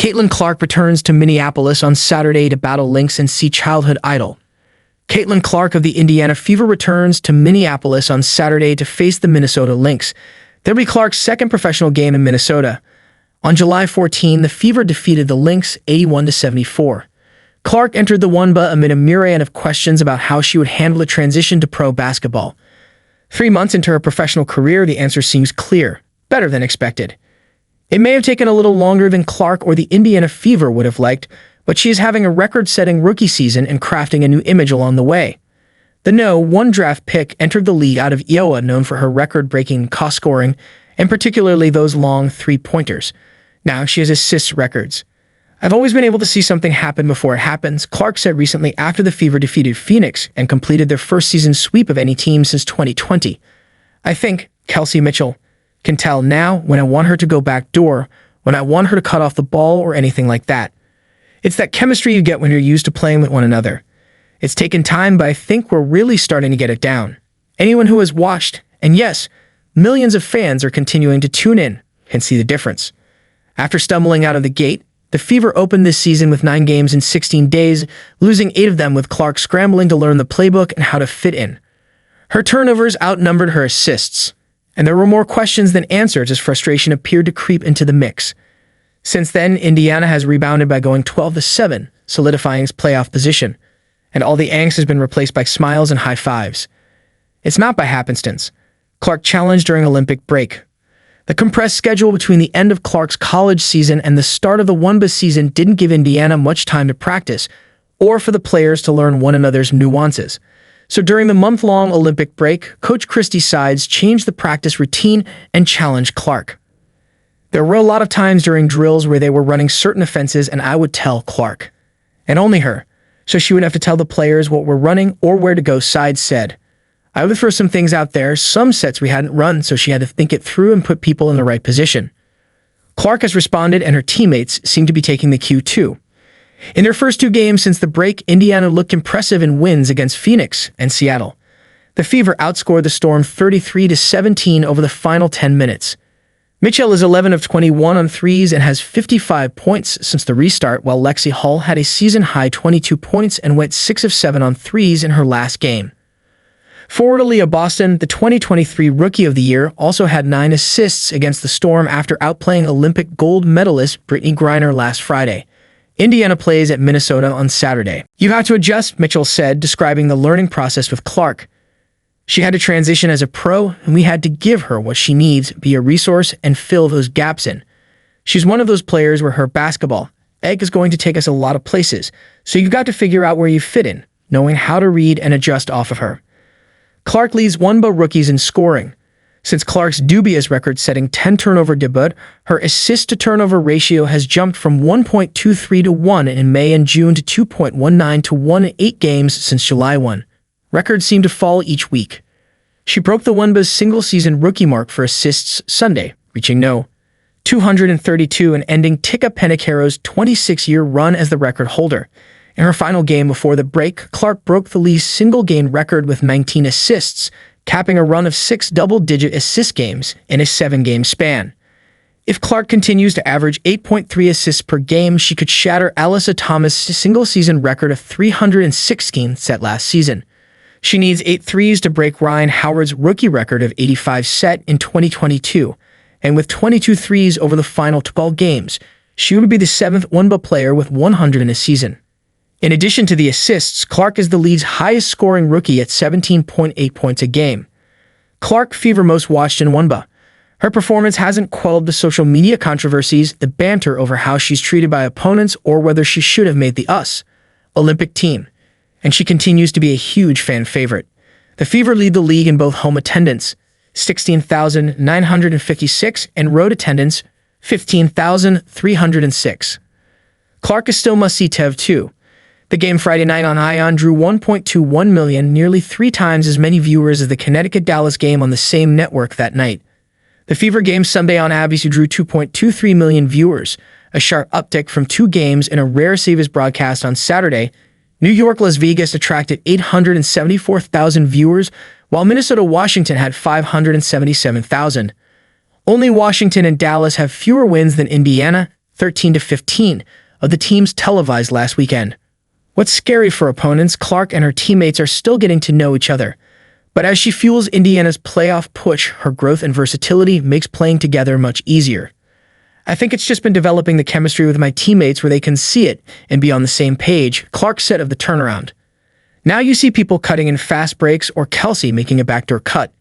Caitlin Clark returns to Minneapolis on Saturday to battle Lynx and see childhood idol. Caitlin Clark of the Indiana Fever returns to Minneapolis on Saturday to face the Minnesota Lynx. That'll be Clark's second professional game in Minnesota. On July 14, the Fever defeated the Lynx 81-74. Clark entered the WNBA amid a myriad of questions about how she would handle a transition to pro basketball. 3 months into her professional career, the answer seems clear, better than expected. It may have taken a little longer than Clark or the Indiana Fever would have liked, but she is having a record-setting rookie season and crafting a new image along the way. The #1 draft pick entered the league out of Iowa, known for her record-breaking cost scoring, and particularly those long three-pointers. Now she has assist records. "I've always been able to see something happen before it happens," Clark said recently after the Fever defeated Phoenix and completed their first season sweep of any team since 2020. "I think, Kelsey Mitchell, can tell now when I want her to go back door, when I want her to cut off the ball or anything like that. It's that chemistry you get when you're used to playing with one another. It's taken time, but I think we're really starting to get it down. Anyone who has watched, and yes, millions of fans are continuing to tune in, can see the difference." After stumbling out of the gate, the Fever opened this season with 9 games in 16 days, losing 8 of them with Clark scrambling to learn the playbook and how to fit in. Her turnovers outnumbered her assists, and there were more questions than answers as frustration appeared to creep into the mix. Since then, Indiana has rebounded by going 12-7, solidifying its playoff position, and all the angst has been replaced by smiles and high fives. It's not by happenstance. Clark challenged during Olympic break. The compressed schedule between the end of Clark's college season and the start of the WNBA season didn't give Indiana much time to practice, or for the players to learn one another's nuances. So during the month-long Olympic break, Coach Christie Sides changed the practice routine and challenged Clark. There were a lot of times during drills where they were running certain offenses and I would tell Clark, and only her, so she wouldn't have to tell the players what we're running or where to go, Sides said. "I would throw some things out there, some sets we hadn't run, so she had to think it through and put people in the right position." Clark has responded, and her teammates seem to be taking the cue too. In their first 2 games since the break, Indiana looked impressive in wins against Phoenix and Seattle. The Fever outscored the Storm 33-17 over the final 10 minutes. Mitchell is 11 of 21 on threes and has 55 points since the restart, while Lexi Hull had a season-high 22 points and went 6 of 7 on threes in her last game. Forward Aaliyah Boston, the 2023 Rookie of the Year, also had 9 assists against the Storm after outplaying Olympic gold medalist Brittany Griner last Friday. Indiana plays at Minnesota on Saturday. "You have to adjust," Mitchell said, describing the learning process with Clark. "She had to transition as a pro, and we had to give her what she needs, be a resource, and fill those gaps in. She's one of those players where her basketball egg is going to take us a lot of places, so you've got to figure out where you fit in, knowing how to read and adjust off of her." Clark leads WNBA rookies in scoring. Since Clark's dubious record-setting 10-turnover debut, her assist-to-turnover ratio has jumped from 1.23 to 1 in May and June to 2.19 to 1 in 8 games since July 1. Records seem to fall each week. She broke the WNBA's single-season rookie mark for assists Sunday, reaching 232 and ending Tika Penicaro's 26-year run as the record holder. In her final game before the break, Clark broke the league's single-game record with 19 assists, capping a run of 6 double-digit assist games in a 7-game span. If Clark continues to average 8.3 assists per game, she could shatter Alyssa Thomas' single-season record of 316 set last season. She needs 8 threes to break Ryan Howard's rookie record of 85 set in 2022, and with 22 threes over the final 12 games, she would be the 7th WNBA player with 100 in a season. In addition to the assists, Clark is the league's highest-scoring rookie at 17.8 points a game. Clark, Fever most watched in WNBA. Her performance hasn't quelled the social media controversies, the banter over how she's treated by opponents or whether she should have made the Olympic team, and she continues to be a huge fan favorite. The Fever lead the league in both home attendance, 16,956, and road attendance, 15,306. Clark is still must-see Tev too. The game Friday night on Ion drew 1.21 million, nearly 3 times as many viewers as the Connecticut-Dallas game on the same network that night. The Fever game Sunday on ABC drew 2.23 million viewers, a sharp uptick from 2 games in a rare Seavers broadcast on Saturday. New York-Las Vegas attracted 874,000 viewers, while Minnesota-Washington had 577,000. Only Washington and Dallas have fewer wins than Indiana, 13-15, of the teams televised last weekend. What's scary for opponents, Clark and her teammates are still getting to know each other. But as she fuels Indiana's playoff push, her growth and versatility makes playing together much easier. I think it's just been developing the chemistry with my teammates where they can see it and be on the same page, Clark said of the turnaround. Now you see people cutting in fast breaks or Kelsey making a backdoor cut.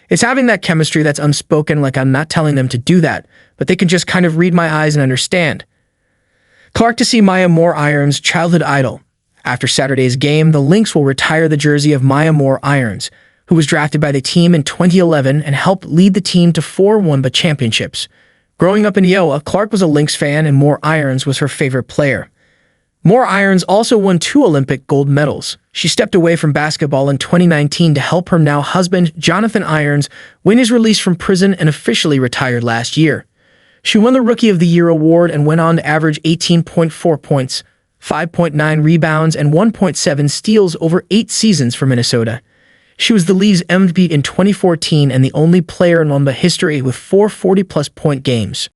It's having that chemistry that's unspoken, like I'm not telling them to do that, but they can just kind of read my eyes and understand. Clark to see Maya Moore-Irons' childhood idol. After Saturday's game, the Lynx will retire the jersey of Maya Moore-Irons, who was drafted by the team in 2011 and helped lead the team to 4 WNBA championships. Growing up in Iowa, Clark was a Lynx fan and Moore-Irons was her favorite player. Moore-Irons also won 2 Olympic gold medals. She stepped away from basketball in 2019 to help her now husband, Jonathan Irons, win his release from prison and officially retired last year. She won the Rookie of the Year award and went on to average 18.4 points, 5.9 rebounds, and 1.7 steals over 8 seasons for Minnesota. She was the league's MVP in 2014 and the only player in WNBA history with 4 40-plus point games.